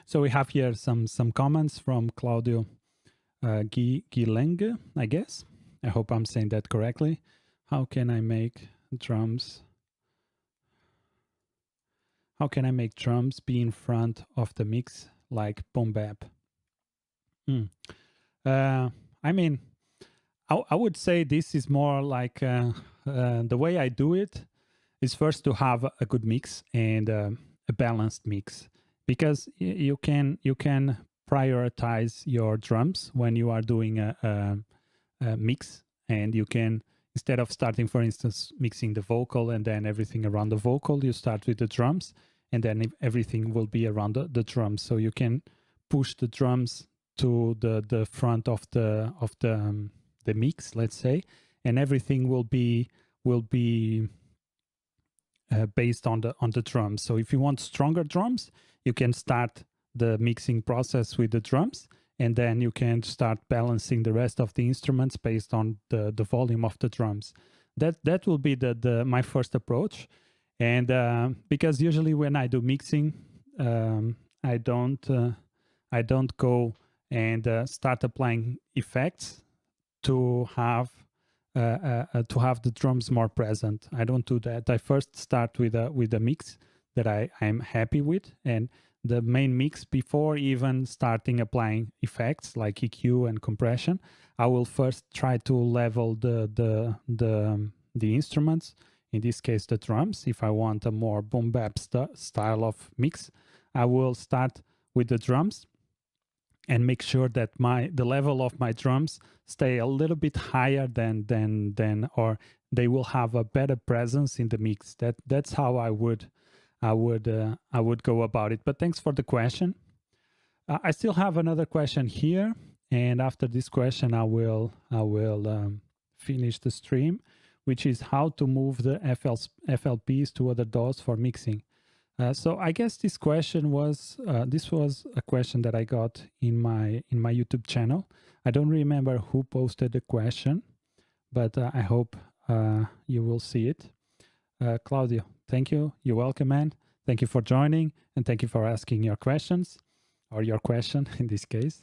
So we have here some comments from Claudio Guilenge, I guess. I hope I'm saying that correctly. How can I make drums? How can I make drums be in front of the mix like boom bap? I mean, I would say this is more like the way I do it is first to have a good mix and a balanced mix, because you can prioritize your drums when you are doing a mix, and you can, instead of starting, for instance, mixing the vocal and then everything around the vocal, you start with the drums, and then everything will be around the drums. So you can push the drums to the front of the mix, let's say, and everything will be based on the drums. So if you want stronger drums, you can start the mixing process with the drums, and then you can start balancing the rest of the instruments based on the volume of the drums. That will be my first approach. And because usually when I do mixing, I don't go and start applying effects to have the drums more present. I don't do that. I first start with a mix that I'm happy with, and the main mix, before even starting applying effects like EQ and compression, I will first try to level the instruments. In this case, the drums. If I want a more boom bap style of mix, I will start with the drums and make sure that the level of my drums stay a little bit higher than or they will have a better presence in the mix. That's how I would go about it. But thanks for the question. I still have another question here, and after this question, I will finish the stream, which is how to move the FLPs to other DAWs for mixing. So I guess this question was a question that I got in my YouTube channel. I don't remember who posted the question, but I hope you will see it. Claudio, thank you. You're welcome, man. Thank you for joining, and thank you for asking your questions, or your question in this case.